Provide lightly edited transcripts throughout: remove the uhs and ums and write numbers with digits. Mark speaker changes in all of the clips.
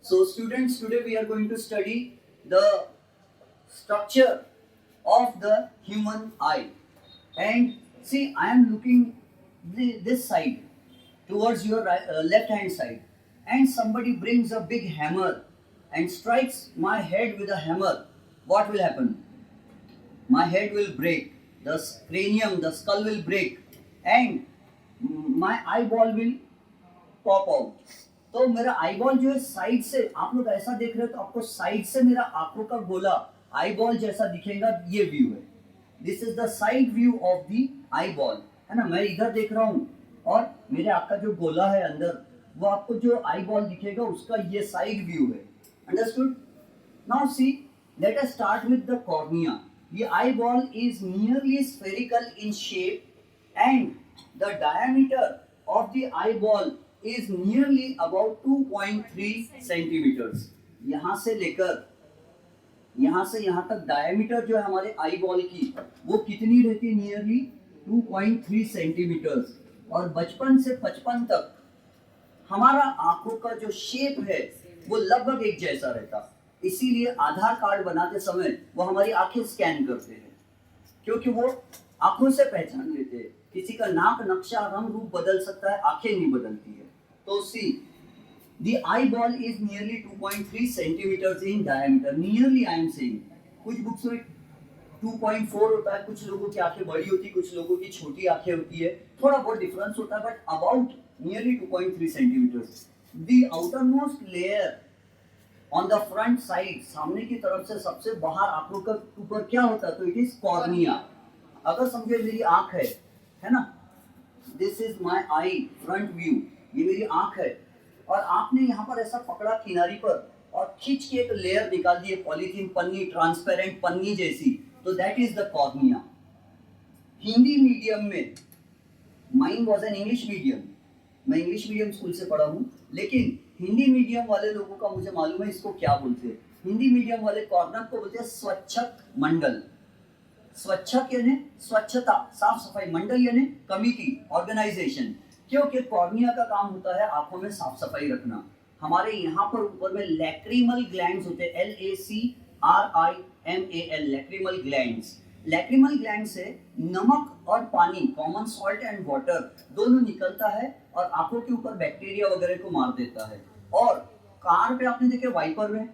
Speaker 1: So students, today we are going to study the structure of the human eye. And see, I am looking this side towards your left hand side, and somebody brings a big hammer and strikes my head with a hammer. What will happen? My head will break, the cranium, the skull will break, and my eyeball will pop out. तो मेरा eyeball जो है side से, आप लोग ऐसा देख रहे हो तो आपको साइड से मेरा आंखों का गोला आईबॉल जैसा दिखेगा, ये व्यू है। This is the side view of the eyeball, है ना। मैं इधर देख रहा हूँ और मेरे आंख का जो गोला है अंदर, वो आपको जो आईबॉल दिखेगा उसका ये साइड व्यू है। Understood? Now see, let us start with the cornea. The eyeball is nearly spherical in shape and the diameter of the eyeball is nearly about 2.3 centimeters. यहाँ से लेकर यहाँ से यहाँ तक डायमीटर जो है हमारे आईबॉल की, वो कितनी रहती है? Nearly 2.3 centimetres. और बचपन से 55 तक हमारा आंखों का जो शेप है वो लगभग एक जैसा रहता। इसीलिए आधार कार्ड बनाते समय वो हमारी आंखें स्कैन करते हैं, क्योंकि वो आंखों से पहचान लेते हैं। किसी का नाक नक्शा रंग रूप बदल सकता है, आंखें नहीं बदलती है। तो सी, the eyeball is nearly 2.3 centimeters in diameter. Nearly I am saying. कुछ बुक्स में 2.4 होता है, कुछ लोगों की आंखें बड़ी होती है, कुछ लोगों की छोटी आंखें होती है, थोड़ा बहुत डिफरेंस होता है, but about nearly 2.3 centimetres. The outermost layer on the front side, सामने की तरफ से सबसे बाहर आंखों के ऊपर क्या होता है? तो इट इज कॉर्निया। अगर समझे मेरी आंख है ना, this is my I front view, ये मेरी आंख है, और आपने यहाँ पर ऐसा पकड़ा किनारी पर और खींच के एक लेयर निकाल दी, पॉलीथीन पन्नी, ट्रांसपेरेंट पन्नी जैसी, तो that is the cornea. Hindi medium में, mine was an English medium, मैं इंग्लिश मीडियम स्कूल से पढ़ा हूँ, लेकिन हिंदी मीडियम वाले लोगों का मुझे मालूम है इसको क्या बोलते हैं। हिंदी मीडियम वाले कॉर्नर को बोलते हैं स्वच्छक मंडल। स्वच्छक यानी स्वच्छता, साफ सफाई, मंडल यानी कमिटी, ऑर्गेनाइजेशन। क्योंकि कॉर्निया का काम होता है आंखों में साफ सफाई रखना। हमारे यहाँ पर ऊपर में लैक्रिमल ग्लैंड्स होते हैं, LACRIMAL, lacrimal glands. Lacrimal gland से नमक और पानी, कॉमन सॉल्ट एंड वाटर, दोनों निकलता है और आंखों के ऊपर बैक्टीरिया वगैरह को मार देता है। और कार पे आपने देखे वाइपर में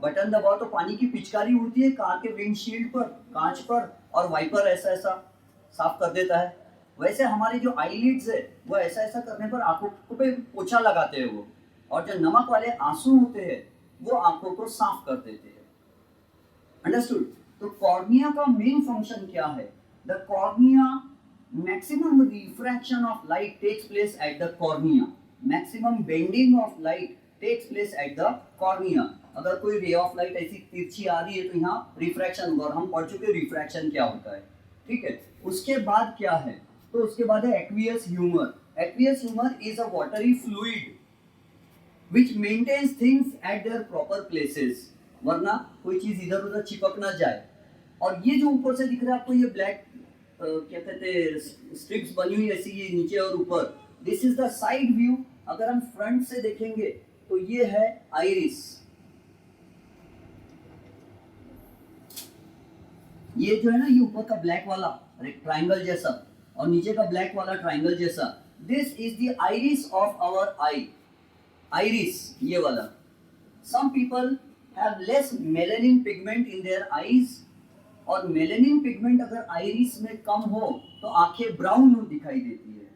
Speaker 1: बटन दबाओ तो पानी की पिचकारी उड़ती है कार के विंडशील्ड पर, कांच पर, और वाइपर ऐसा ऐसा साफ कर देता है। वैसे हमारी जो आईलिड्स है वो ऐसा ऐसा करने पर आंखों पे पोछा लगाते हैं वो, और जो नमक वाले आंसू होते हैं वो आंखों को साफ कर देते हैं। अंडरस्टूड? तो कॉर्निया का मेन फंक्शन क्या है? The cornea, maximum refraction of light takes place at the cornea, maximum bending of light takes place at the cornea. अगर कोई रे ऑफ लाइट ऐसी तिरछी आ रही है तो यहाँ रिफ्रैक्शन होगा, और हम पढ़ चुके रिफ्रैक्शन क्या होता है, ठीक है। उसके बाद क्या है? तो उसके बाद है aqueous humour. Aqueous humour is a watery fluid which maintains things at their proper places, वरना कोई चीज इधर उधर चिपक ना जाए। और ये जो ऊपर से दिख रहा है आपको, ये ब्लैक क्या कहते हैं, स्ट्रिप्स बनी हुई ऐसी, ये नीचे और ऊपर, this is the side view. अगर हम फ्रंट से देखेंगे तो ये है आइरिस, ये जो है ना, ये ऊपर का ब्लैक वाला एक ट्राइंगल जैसा और नीचे का ब्लैक वाला ट्राइंगल जैसा, this is the iris of our eye. Iris ये वाला। Some people have less melanin pigment in their eyes, और मेलानिन पिगमेंट अगर आइरिस में कम हो तो आंखें ब्राउन दिखाई देती है,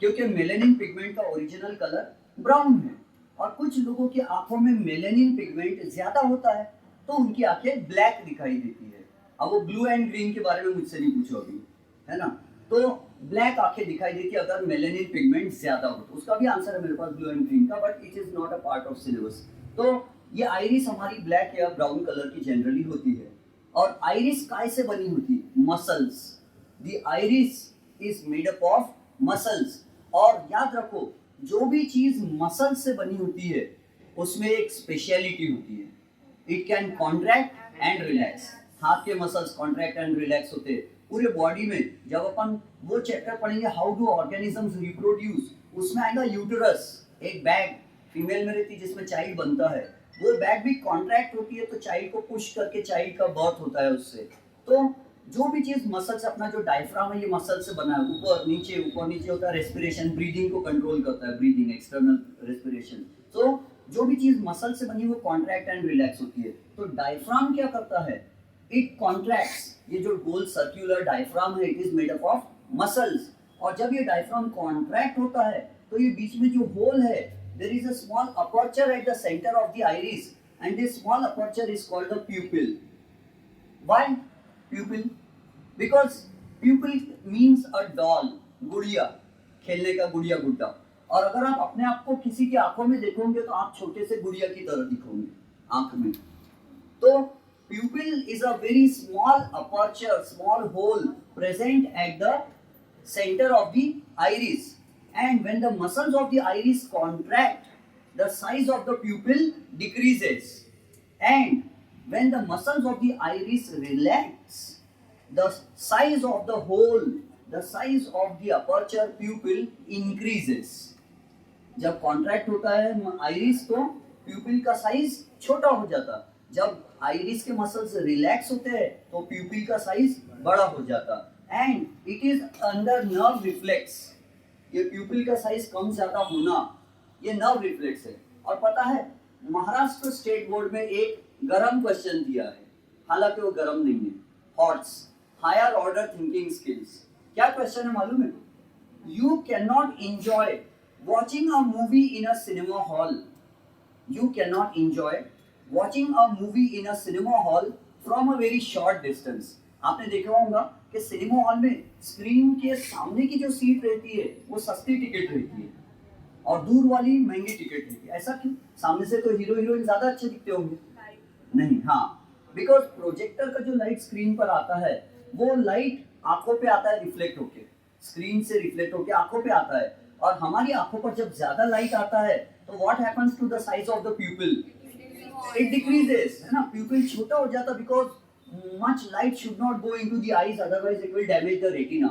Speaker 1: क्योंकि मेलानिन पिगमेंट का ओरिजिनल कलर ब्राउन है। और कुछ लोगों की आंखों में मेलानिन पिगमेंट ज्यादा होता है तो उनकी आंखें ब्लैक दिखाई देती है। अब वो ब्लू एंड ग्रीन के बारे में मुझसे नहीं पूछो अभी, है ना। तो ब्लैक आंखें दिखाई देती है अगर मेलानिन पिगमेंट ज्यादा हो, तो उसका भी आंसर है मेरे पास ब्लू एंड ग्रीन का, but it is not a part of syllabus. तो ये आइरिस हमारी ब्लैक या ब्राउन कलर की जनरली होती है। और आइरिस काय से बनी होती है? Muscles. The iris is made up of muscles. और याद रखो, जो भी चीज मसल से बनी होती है उसमें एक स्पेशलिटी होती है, it can contract and relax. हाथ के मसल्स कॉन्ट्रैक्ट एंड रिलैक्स होते हैं पूरे बॉडी में। जब अपन वो चैप्टर पढ़ेंगे हाउ डू ऑर्गेनिजम्स रिप्रोड्यूस, उसमें आएगा यूटेरस, एक बैग फीमेल में रहती है जिसमें चाइल्ड बनता है, वो बैक भी कॉन्ट्रैक्ट होती है तो चाइल्ड को पुश करके चाइल्ड का बर्थ होता है उससे। तो जो भी चीज मसल से, अपना जो डायफ्राम है ये मसल से बना है, ऊपर नीचे होता है, रेस्पिरेशन ब्रीदिंग को कंट्रोल करता है, ब्रीदिंग एक्सटर्नल रेस्पिरेशन। तो जो भी चीज मसल से बनी वो कॉन्ट्रैक्ट एंड रिलैक्स होती है। तो डायफ्राम क्या करता है, इट कॉन्ट्रैक्ट्स, ये जो गोल सर्कुलर डायफ्राम है it is made up of muscles, और जब ये डायफ्राम कॉन्ट्रैक्ट होता है तो ये बीच में जो होल है, there is a small aperture at the center of the iris and this small aperture is called the pupil. Why pupil? Because pupil means a doll, गुड़िया, खेलने का गुड़िया गुड्डा। और अगर आप अपने आप को किसी की आंखों में देखोगे तो आप छोटे से गुड़िया की तरह दिखोगे आंख में। तो pupil is a very small aperture, small hole present at the center of the iris, and when the muscles of the iris contract, the size of the pupil decreases, and when the muscles of the iris relax, the size of the hole, the size of the aperture pupil increases. जब contract होता है iris तो प्यूपिल का size छोटा हो जाता, जब iris के मसल्स रिलैक्स होते हैं तो प्यूपिल का साइज बड़ा हो जाता, and it is under nerve reflex. ये प्यूपिल का साइज कम ज्यादा होना ये नर्व रिफ्लेक्स है। और पता है महाराष्ट्र स्टेट बोर्ड में एक गरम क्वेश्चन दिया है, हालांकि वो गरम नहीं है, HOTS, higher order thinking skills. क्या क्वेश्चन है मालूम है? You can not enjoy watching a movie in a cinema hall. You cannot enjoy watching a movie in a cinema hall from a very short distance. आपने देखा होगा कि cinema hall में screen के सामने की जो सीट रहती है वो सस्ती टिकट रहती है और दूर वाली महंगी टिकट रहती है। ऐसा क्यों? सामने से तो हीरो हीरोइन ज्यादा अच्छे दिखते होंगे। नहीं, हाँ, बिकॉज प्रोजेक्टर का जो लाइट स्क्रीन पर आता है वो लाइट आंखों पे आता है, रिफ्लेक्ट होके स्क्रीन से रिफ्लेक्ट होके आंखों पे आता है, और हमारी आंखों पर जब ज्यादा लाइट आता है तो what happens to the size of the pupil? It decreases, है ना, प्यूपिल छोटा हो जाता, because much light should not go into the eyes, otherwise it will damage the retina.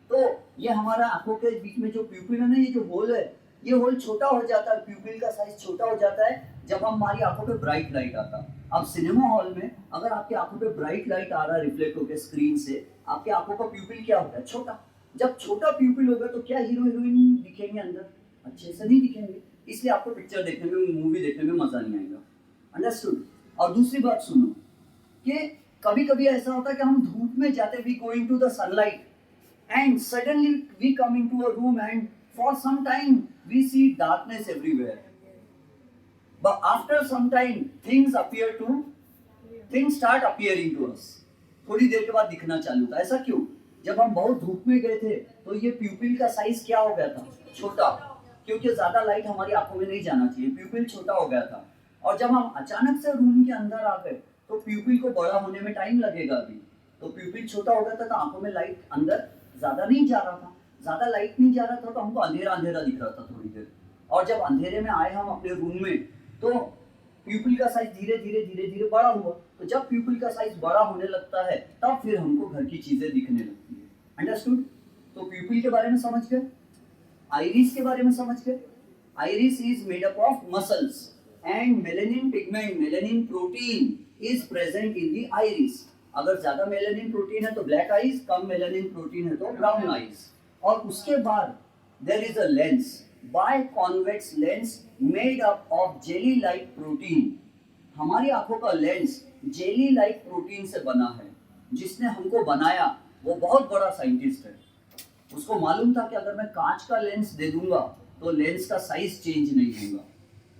Speaker 1: तो ये हमारा आंखों के बीच में जो प्यूपिल है ना, ये जो होल है, ये होल छोटा हो जाता है, प्यूपिल का साइज छोटा हो जाता है जब हमारी आंखों पे ब्राइट लाइट आता। अब सिनेमा हॉल में अगर आपकी आंखों पे ब्राइट लाइट आ रहा है रिफ्लेक्ट होकर स्क्रीन से, आपकी आंखों का प्यूपिल क्या होता है? छोटा। जब छोटा प्यूपिल होगा तो क्या हीरो हीरोइन दिखेंगे अंदर? अच्छे से नहीं दिखेंगे, इसलिए आपको पिक्चर देखने में, मूवी देखने में मजा नहीं आएगा। अंडरस्टूड? और दूसरी बात सुनो कि कभी कभी ऐसा होता है कि हम धूप में जाते, we go into the sunlight and suddenly we come into a room and for some time we see darkness everywhere, but after some time things start appearing to us. थोड़ी देर के बाद दिखना चालू होता है। ऐसा क्यों? जब हम बहुत धूप में गए थे तो ये प्यूपिल का साइज क्या हो गया था? छोटा, क्योंकि ज्यादा लाइट हमारी आंखों में नहीं जाना चाहिए, प्यूपिल छोटा हो गया था। और जब हम अचानक से रूम के अंदर आ गए तो प्यूपिल को बड़ा होने में टाइम लगेगा अभी, तो प्यूपिल छोटा हो गया था तो आंखों में लाइट अंदर ज्यादा नहीं जा रहा था, ज्यादा लाइट नहीं जा रहा था तो हमको अंधेरा अंधेरा दिख रहा था थोड़ी देर। और जब अंधेरे में आए हम अपने रूम में तो प्यूपिल का साइज धीरे धीरे बड़ा हुआ, तो जब प्यूपिल का साइज बड़ा होने लगता है तब फिर हमको घर की चीजें दिखने लगती है। अंडरस्टूड? तो प्यूपिल के बारे में समझ गए, आइरिस के बारे में समझ गए। Iris is made up of muscles and melanin pigment, melanin protein is present in the iris. अगर ज्यादा मेलानिन प्रोटीन है तो ब्लैक आइज, कम मेलानिन प्रोटीन है तो ब्राउन आइज। और उसके बाद there is a lens, biconvex lens made up of jelly like protein. हमारी आंखों का लेंस जेली लाइक प्रोटीन से बना है। जिसने हमको बनाया वो बहुत बड़ा साइंटिस्ट है, उसको मालूम था कि अगर मैं कांच का लेंस दे दूंगा तो लेंस का साइज चेंज नहीं होगा।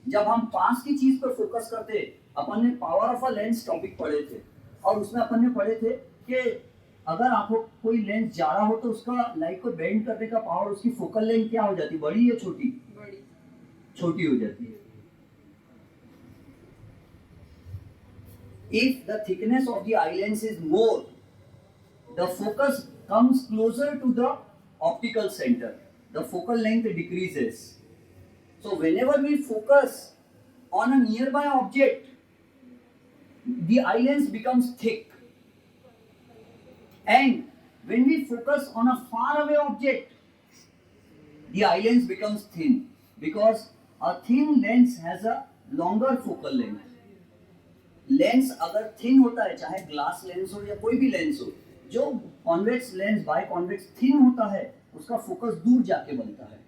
Speaker 1: जब हम पास की चीज पर फोकस करते, अपन ने power of a lens topic पढ़े थे और उसमें अपन ने पढ़े थे कि अगर आंखों कोई लेंस जा रहा हो तो उसका लाइट को बेंड करने का पावर, उसकी फोकल लेंथ क्या हो जाती है? बड़ी या छोटी? बड़ी। छोटी हो जाती है। If the thickness of the eye lens is more, the focus comes closer to the optical center. The focal length decreases. So whenever we focus on a nearby object, the eye lens becomes thick. And when we focus on a far away object, the eye lens becomes thin, because a thin lens has a longer focal length. Lens अगर thin होता है, चाहे glass lens हो या कोई भी lens हो, जो convex lens by convex thin होता है उसका फोकस दूर जाके बनता है,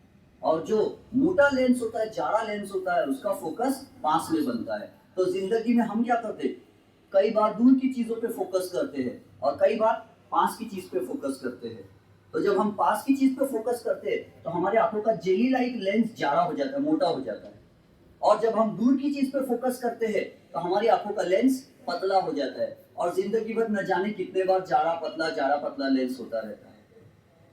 Speaker 1: और जो मोटा लेंस होता है, जाड़ा लेंस होता है, उसका फोकस पास में बनता है। तो जिंदगी में हम क्या करते हैं, कई बार दूर की चीजों पे फोकस करते हैं और कई बार पास की चीज पे फोकस करते हैं। तो जब हम पास की चीज पे फोकस करते हैं तो हमारे आंखों का जेली लाइक लेंस जाड़ा हो जाता है, मोटा हो जाता है, और जब हम दूर की चीज पे फोकस करते हैं तो हमारी आंखों का लेंस पतला हो जाता है, और जिंदगी भर न जाने कितने बार जाड़ा पतला लेंस होता रहता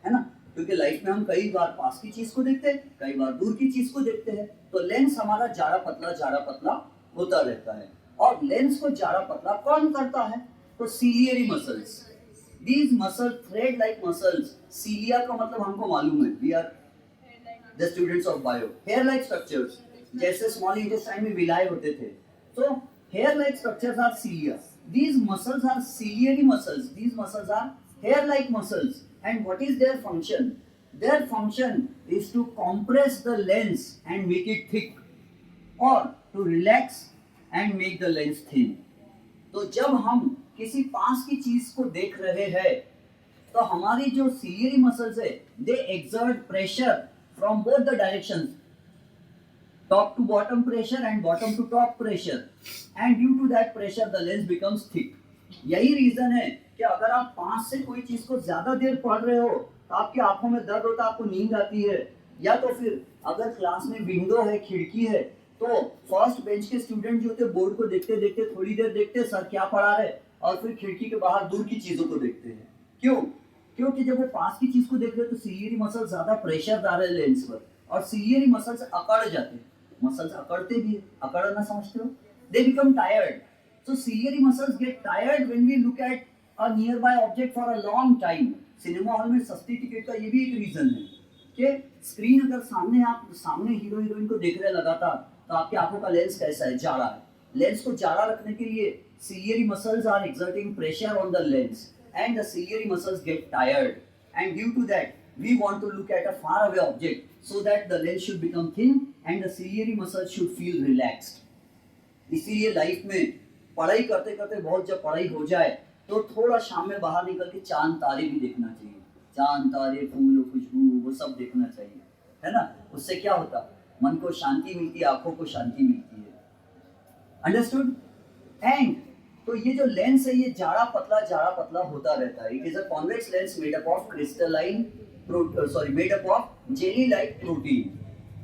Speaker 1: है ना। क्योंकि लाइफ में हम कई बार पास की चीज को देखते हैं, कई बार दूर की चीज को देखते हैं, तो लेंस हमारा जाड़ा पतला होता रहता है। और लेंस को जाड़ा पतला कौन करता है, तो ciliary muscles. These muscle thread like muscles, cilia का मतलब हमको मालूम है, we are the students of bio. Hair like structures, जैसे स्मॉल इंटेस्टाइन में विलाय होते थे, तो hair like structures are cilia. These muscles are ciliary muscles. These muscles are hair-like muscles. And what is their function? Their function is to compress the lens and make it thick, or to relax and make the lens thin. तो जब हम किसी पास की चीज को देख रहे हैं तो हमारी जो ciliary muscles है, they exert pressure from both the directions, top to bottom pressure and bottom to top pressure, and due to that pressure the lens becomes thick. यही रीजन है कि अगर आप पास से कोई चीज को ज्यादा देर पढ़ रहे हो तो आपकी आंखों में दर्द होता है, आपको नींद आती है, या तो फिर अगर क्लास में विंडो है, खिड़की है, तो फर्स्ट बेंच के स्टूडेंट जो होते हैं बोर्ड को देखते देखते थोड़ी देर देखते हैं सर क्या पढ़ा रहे, और फिर खिड़की के बाहर दूर की चीजों को देखते हैं। क्यों? क्योंकि जब वो पास की चीज को देख रहे हैं तो सीलियरी मसल ज्यादा प्रेशर डाल रहे हैं लेंस पर, और सीलियरी मसल्स अकड़ जाते हैं। मसल्स अकड़ते भी है, अकड़ना समझते हो, they become tired. So ciliary muscles get tired when we look at a nearby object for a long time. Cinema hall में सस्ती टिकट का ये भी एक रीजन है कि स्क्रीन अगर सामने, आप सामने हीरो हीरोइन को देख रहे लगातार, तो आपकी आंखों का लेंस कैसा है, जाड़ा है। लेंस को जाड़ा रखने के लिए ciliary muscles are exerting pressure on the lens and the ciliary muscles get tired, and due to that we want to look at a far away object so that the lens should become thin and the ciliary muscles should feel relaxed. इसीलिए life में पढ़ाई करते करते बहुत जब पढ़ाई हो जाए तो थोड़ा शाम में बाहर निकल के चांद तारे भी देखना चाहिए, चांद तारे फूल खुशबू वो सब देखना चाहिए, है ना। उससे क्या होता, मन को शांति मिलती है, आंखों को शांति मिलती है। अंडरस्टूड? एंड तो ये जो लेंस है ये जाड़ा पतला होता रहता है। It is a convex lens made up of crystalline made up of jelly like protein.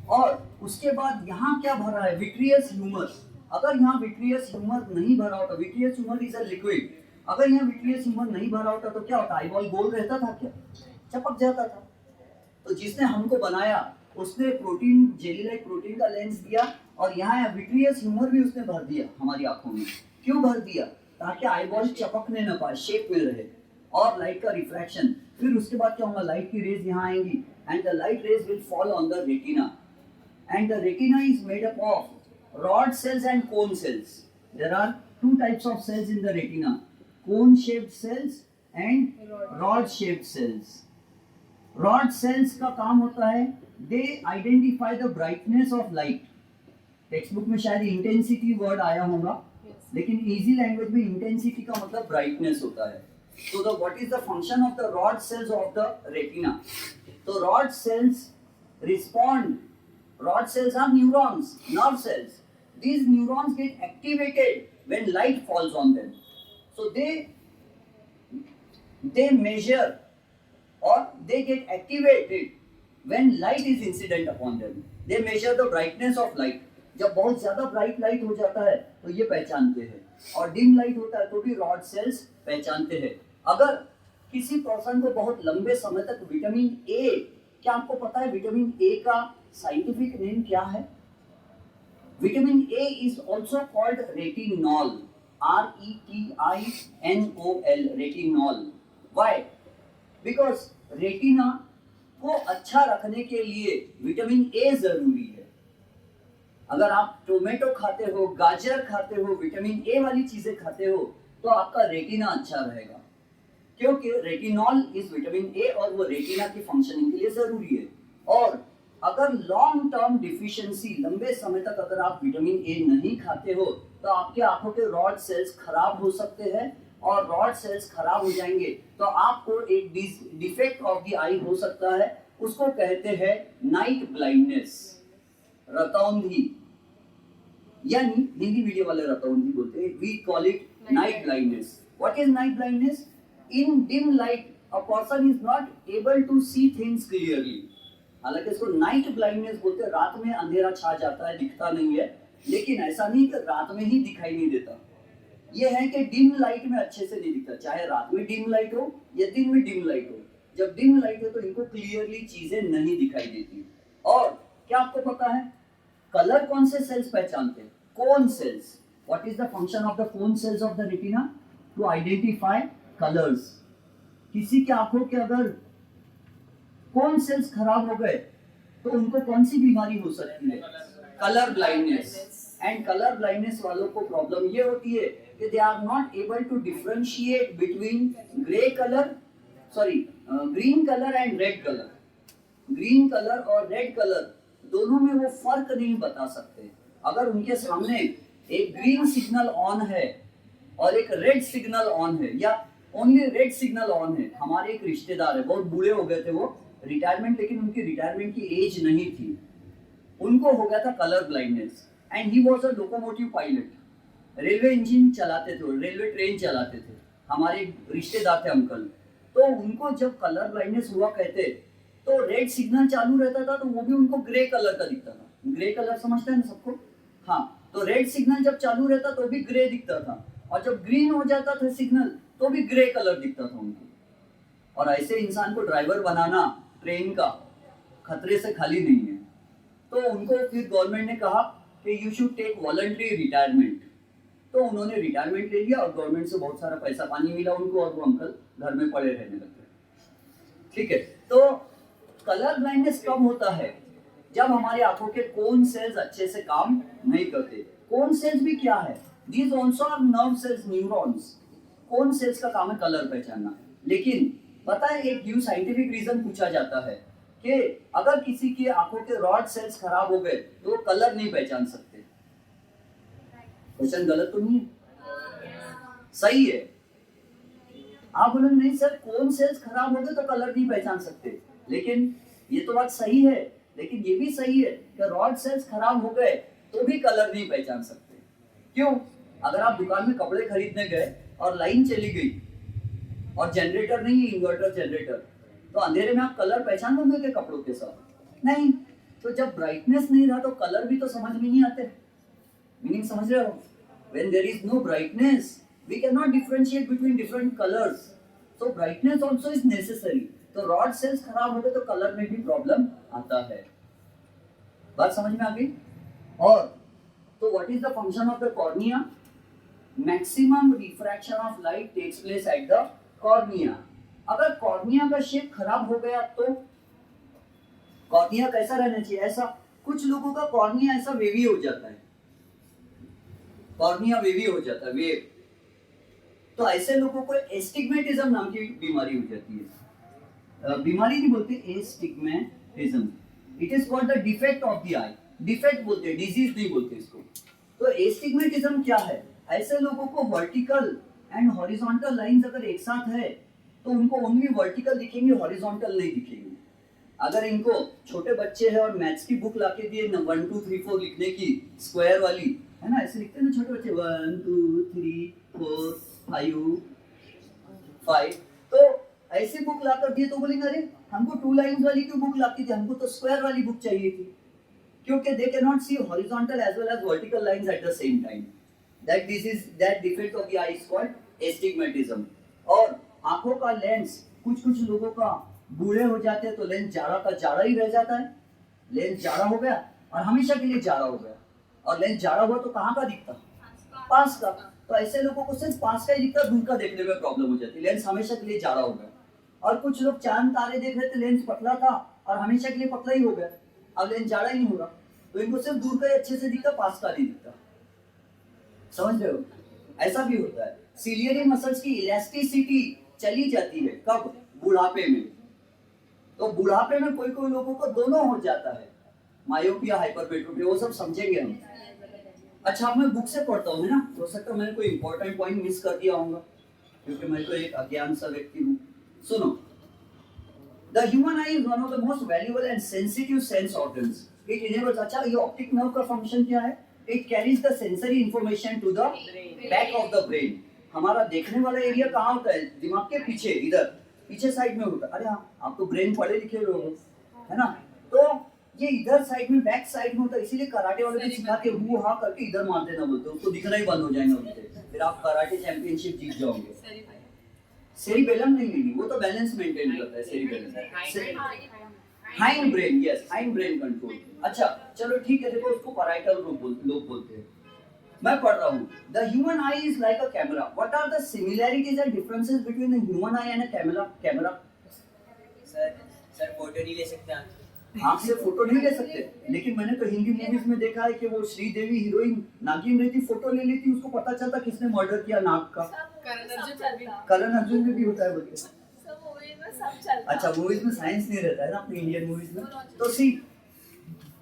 Speaker 1: और उसके बाद यहाँ क्या भरा है, विट्रियस ह्यूमर। अगर यहाँ विट्रियस ह्यूमर नहीं भरा होता, vitreous humour is a liquid, अगर यहाँ विट्रियस ह्यूमर नहीं भरा होता तो क्या होता, आईबॉल गोल रहता था क्या, चपक जाता था। तो जिसने हमको बनाया उसने प्रोटीन, जेली लाइक प्रोटीन का लेंस दिया, और यहाँ विट्रियस ह्यूमर भी उसने भर दिया हमारी आंखों में। क्यों भर दिया? ताकि आईबॉल चपकने न पाए, शेप में रहे, और लाइट का रिफ्रैक्शन। फिर उसके बाद क्या होगा, लाइट की रेज यहाँ आएंगी and the light rays will fall on the retina, and the retina is made up of rod cells and cone cells. There are two types of cells in the retina, cone shaped cells and rod shaped cells. Rod cells का काम होता है, they identify the brightness of light. Text book में शायद intensity word आया होगा, लेकिन easy language में इंटेंसिटी का मतलब ब्राइटनेस होता है। So the what is the function of the rod cells of the retina? So rod cells respond. Rod cells are neurons, nerve cells. These neurons get activated when light falls on them. So they measure or they get activated when light is incident upon them. They measure the brightness of light. जब बहुत ज्यादा bright light हो जाता है तो ये पहचानते हैं, और डिम लाइट होता है तो भी रॉड सेल्स पहचानते हैं। अगर किसी पर्सन को बहुत लंबे समय तक विटामिन ए, क्या आपको पता है विटामिन ए का साइंटिफिक नेम क्या है? Vitamin A is also called retinol, RETINOL, retinol. Why? Because retina को अच्छा रखने के लिए विटामिन ए जरूरी है। अगर आप टोमेटो खाते हो, गाजर खाते हो, विटामिन ए वाली चीजें खाते हो, तो आपका रेटिना अच्छा रहेगा, क्योंकि रेटिनॉल इज विटामिन ए और वो रेटिना की फंक्शनिंग के लिए जरूरी है। और अगर लॉन्ग टर्म डिफिशियंसी, लंबे समय तक अगर आप विटामिन ए नहीं खाते हो तो आपके आंखों के रॉड सेल्स खराब हो सकते हैं, और रॉड सेल्स खराब हो जाएंगे तो आपको एक डिफेक्ट ऑफ द आई हो सकता है, उसको कहते हैं नाइट ब्लाइंडनेस, रतौंधी, यानी हिंदी मीडियम वाले रतौंधी बोलते हैं, we call it night blindness. What is night blindness? In dim light a person is not able to see things clearly. हालांकि इसको नाइट ब्लाइंडनेस बोलते हैं, रात में अंधेरा छा जाता है, दिखता नहीं है, लेकिन ऐसा नहीं कि रात में ही दिखाई नहीं देता, यह है कि डिम लाइट में अच्छे से नहीं दिखता, चाहे रात में डिम लाइट हो या दिन में डिम लाइट हो। जब डिम लाइट हो तो इनको क्लियरली चीजें नहीं दिखाई देती। और क्या आपको पता है कलर कौन से सेल्स पहचानते हैं? Cone cells. What is the function of the cone cells of the retina? To identify colours. किसी के आंखों के अगर कोन सेल्स खराब हो गए तो उनको कौन सी बीमारी हो सकती है? Colour blindness. And colour blindness वालों को प्रॉब्लम ये होती है कि they are not able to differentiate between grey colour, sorry green colour and red colour. Green colour और रेड कलर दोनों में वो फर्क नहीं बता सकते। अगर उनके सामने एक ग्रीन सिग्नल ऑन है और एक रेड सिग्नल ऑन है, या ओनली रेड सिग्नल ऑन है, हमारे एक रिश्तेदार है, बहुत बूढ़े हो गए थे वो, रिटायरमेंट, लेकिन उनकी रिटायरमेंट की एज नहीं थी, उनको हो गया था colour blindness, and he was a locomotive pilot, railway engine चलाते थे, रेलवे ट्रेन चलाते थे, हमारे रिश्तेदार थे अंकल। तो उनको जब कलर ब्लाइंडनेस हुआ कहते, तो रेड सिग्नल चालू रहता था तो वो भी उनको ग्रे कलर का दिखता था। ग्रे कलर समझते हैं ना सबको? हाँ, तो रेड सिग्नल जब चालू रहता तो भी ग्रे दिखता था, और जब ग्रीन हो जाता था सिग्नल तो भी ग्रे कलर दिखता था उनको। और ऐसे इंसान को ड्राइवर बनाना ट्रेन का खतरे से खाली नहीं है। तो उनको फिर गवर्नमेंट ने कहा कि you should take voluntary retirement, तो उन्होंने रिटायरमेंट ले लिया और गवर्नमेंट से बहुत सारा पैसा पानी मिला उनको, और वो अंकल घर में पड़े रहने लगे। ठीक है, तो कलर ब्लाइंडनेस कब होता है? जब हमारी आंखों के कोन सेल्स अच्छे से काम नहीं करते। कोन सेल्स भी क्या है? These also are nerve cells, neurons. Cone cells का काम है कलर पहचानना। लेकिन पता है एक न्यू साइंटिफिक रीजन पूछा जाता है कि अगर किसी की आंखों के रॉड सेल्स खराब हो गए तो वो कलर नहीं पहचान सकते। क्वेश्चन गलत तो नहीं है? सही है। आप बोले नहीं सर कोन सेल्स खराब हो गए तो कलर नहीं पहचान सकते, लेकिन ये तो बात सही है, लेकिन ये भी सही है कि रॉड सेल्स खराब हो गए तो भी कलर नहीं पहचान सकते। क्यों? अगर आप दुकान में कपड़े खरीदने गए और लाइन चली गई और जनरेटर नहीं है, इन्वर्टर जनरेटर, तो अंधेरे में आप कलर पहचान लोगे क्या कपड़ों के साथ? नहीं। तो जब ब्राइटनेस नहीं रहा तो कलर भी तो समझ में नहीं आते। मीनिंग समझ रहे हो? When there is no brightness, we cannot differentiate between different colors. So brightness also is necessary. तो रॉड सेल्स खराब हो गए तो कलर में भी प्रॉब्लम आता है। बात समझ में आ गई? और तो what is the function of the cornea? Maximum refraction of light takes place at the cornea. अगर कॉर्निया का शेप खराब हो गया तो कॉर्निया कैसा रहना चाहिए? ऐसा। कुछ लोगों का कॉर्निया ऐसा वेवी हो जाता है, कॉर्निया वेवी हो जाता है, वेव। तो ऐसे लोगों को एस्टिग्मेटिज्म नाम की बीमारी हो जाती है। बीमारी नहीं बोलते, astigmatism. It is called the defect of the I. Defect बोलते हैं, डिजीज नहीं बोलते इसको। तो एस्टिग्मेटिज्म क्या है? ऐसे लोगों को वर्टिकल एंड हॉरिजॉन्टल लाइंस अगर एक साथ है तो उनको ओनली वर्टिकल दिखेंगे, हॉरिजॉन्टल नहीं दिखेंगे। अगर इनको छोटे बच्चे हैं और मैथ्स की बुक लाके दिए 1 2 3 4 लिखने की, स्क्वायर वाली, है ना, ऐसे लिखते हैं ना छोटे बच्चे 1 2 3 4 5 5, तो ऐसी बुक लाकर दिए तो बोलेंगे अरे हमको 2 लाइंस वाली क्यों बुक लाके दी, हमको तो स्क्वायर वाली बुक चाहिए थी। क्योंकि they can not see horizontal as well as vertical lines at the same time. That defect of the eye is called astigmatism. और आंखों का लेंस, कुछ लोगों का बूढ़े हो जाते हैं तो लेंस जाड़ा का जाड़ा ही रह जाता है। लेंस जाड़ा हो गया और हमेशा के लिए जाड़ा हो गया, और लेंस जाड़ा हुआ तो कहाँ का दिखता? पास का। तो ऐसे लोगों को सिर्फ पास का ही दिखता, दूर का देखने में प्रॉब्लम हो जाती है। लेंस हमेशा के लिए जाड़ा हो गया। और कुछ लोग चांद तारे देख रहे थे, लेंस पतला था और हमेशा के लिए पतला ही हो गया, अब लेंस जाड़ा ही नहीं हो रहा, तो इनको सिर्फ दूर का ही अच्छे से दिखता, पास का नहीं दिखता। समझ रहे हो? ऐसा भी होता है। सिलियरी मसल्स की इलास्टिसिटी चली जाती है, कब? बुढ़ापे में। तो बुढ़ापे में कोई लोगों को दोनों हो जाता है, मायोपिया, हाइपरमेट्रोपिया, वो सब समझेंगे हम। अच्छा, अब मैं बुक से पढ़ता हूँ, है ना, हो सकता है मैंने कोई इंपॉर्टेंट पॉइंट मिस कर दिया होगा, क्योंकि मैं तो एक अज्ञान सा व्यक्ति हूँ। सुनो, the human eye is one of the most valuable and sensitive sense organs. It enables, अच्छा ये ऑप्टिक नर्व का फंक्शन क्या है? It carries the sensory information to the back of the brain. हमारा देखने वाला एरिया कहाँ होता है? दिमाग के पीछे, इधर पीछे साइड में होता है। अरे हाँ, आप तो ब्रेन पढ़े लिखे लोग हो, है ना, तो ये इधर साइड में, बैक साइड में होता है। इसीलिए कराटे वाले भी सिखा के हु हा करके इधर मार देना बोलते हैं, उसको दिखना ही बंद हो जाएगा उनसे, फिर आप कराटे चैंपियनशिप जीत जाओगे। सेरिबेलम नहीं, वो तो बैलेंस मेंटेन करता है cerebellum, hind brain, yes, hind brain control. अच्छा चलो ठीक है, देखो उसको पैराइटल लोग बोलते हैं। मैं पढ़ रहा हूँ, the human eye is like a camera. What are the similarities and differences between the human eye and a camera?
Speaker 2: Sir photo नहीं ले सकते आप।
Speaker 1: आँख से फोटो नहीं ले सकते, लेकिन मैंने तो हिंदी मूवीज में देखा है कि वो श्रीदेवी हीरोइन नागिन रहती, फोटो ले लेती, उसको पता चलता किसने मर्डर किया नाग का। करण अर्जुन में भी होता है बोलते। अच्छा, मूवीज में साइंस नहीं रहता है ना अपनी इंडियन मूवीज में। तो सी,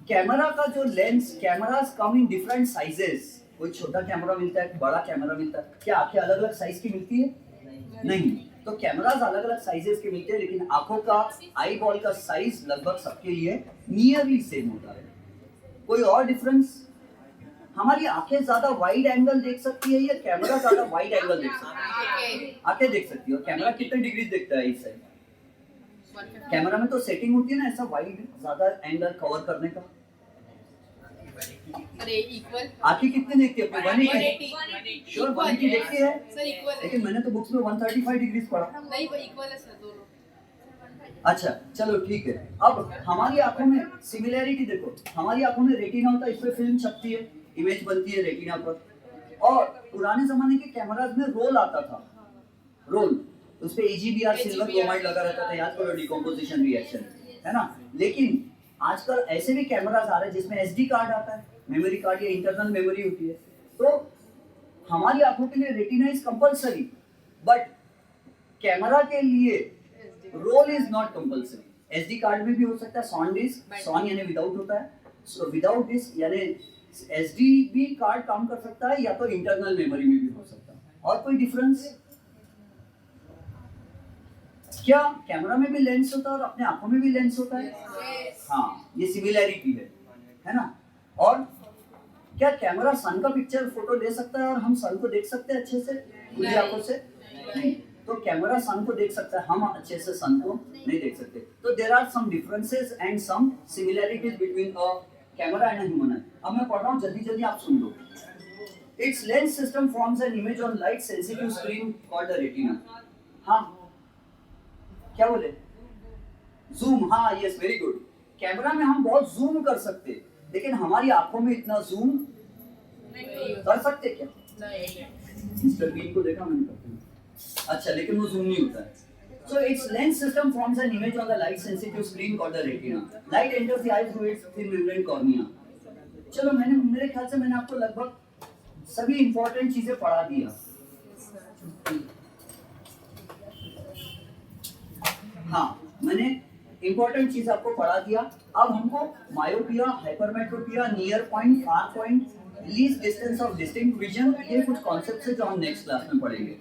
Speaker 1: कैमरा का जो lens, cameras come in different sizes. कोई छोटा कैमरा मिलता है, बड़ा कैमरा मिलता है। क्या आंखें अलग अलग साइज की मिलती है? नहीं। तो कैमरास अलग अलग साइजेस के मिलते हैं, लेकिन आंखों का, आई बॉल का साइज लगभग सबके लिए नियरली सेम होता है। कोई और डिफरेंस? हमारी आंखें ज्यादा वाइड एंगल देख सकती है या कैमरा ज्यादा वाइड एंगल देख सकती है? आंखें देख सकती है। और कैमरा कितने डिग्री देखता है इस साइड? कैमरा में तो सेटिंग होती है ना ऐसा वाइड ज्यादा एंगल कवर करने का।
Speaker 2: अरे इक्वल।
Speaker 1: आंखें कितने देखती है अपनी? 180। श्योर 180 देखती है
Speaker 2: सर इक्वल है।
Speaker 1: लेकिन मैंने तो बुक्स में 135 डिग्री पढ़ा।
Speaker 2: नहीं, वो इक्वल है सर दोनों।
Speaker 1: अच्छा चलो ठीक है। अब हमारी आंखों में सिमिलैरिटी देखो, हमारी आंखों में रेटिना होता है, इस पे फिल्म छपती है, इमेज बनती है रेटिना पर। और पुराने जमाने के कैमरास में रोल आता था, रोल, उस पे AGBR सिल्वर क्रोमाइड लगा रहता था, याद करो, डिकम्पोजिशन रिएक्शन, है ना। लेकिन आजकल ऐसे भी कैमरास आ रहे हैं जिसमें SD कार्ड आता है, मेमोरी कार्ड या इंटरनल मेमोरी होती है। तो हमारी आंखों के लिए retina is compulsory, but camera के लिए role is not compulsory. SD card में भी हो सकता है, सॉन डिस्क, सॉन यानी विदाउट होता है, सो विदाउट डिस्क यानी SD भी कार्ड काम कर सकता है, या तो इंटरनल मेमोरी में भी हो सकता है। और कोई डिफरेंस? क्या कैमरा में भी लेंस होता है और अपने आंखों में भी लेंस होता है? हाँ, ये सिमिलैरिटी है ना। और क्या कैमरा सन का पिक्चर फोटो ले सकता है और हम सन को देख सकते हैं अच्छे से खुली आंखों से? नहीं। तो कैमरा सन को देख सकता है, हम अच्छे से सन को नहीं देख सकते। तो there are some differences and some similarities between a camera and a human eye. अब मैं पढ़ रहा हूँ, जल्दी जल्दी आप सुन लो। Its lens system forms an image on light sensitive screen called the retina. हाँ, क्या बोले? जूम, हाँ यस, वेरी गुड। कैमरा में हम बहुत जूम कर सकते, लेकिन हमारी आंखों में इतना जूम नहीं कर सकते क्या? नहीं। मिस्टर बीन को देखा मैंने करते हैं। अच्छा, लेकिन वो जूम नहीं होता है। So its lens system forms an image on the light sensitive screen called the retina. Light enters the eye through its thin membrane cornea. चलो, मेरे ख्याल से मैंने आपको लगभग सभी इंपॉर्टेंट चीजें पढ़ा दिया। हाँ, मैंने इंपॉर्टेंट चीज आपको पढ़ा दिया। अब हमको myopia, hypermetropia, near point, far point, least distance of distinct vision, ये कुछ कॉन्सेप्ट्स हैं जो हम नेक्स्ट क्लास में पढ़ेंगे।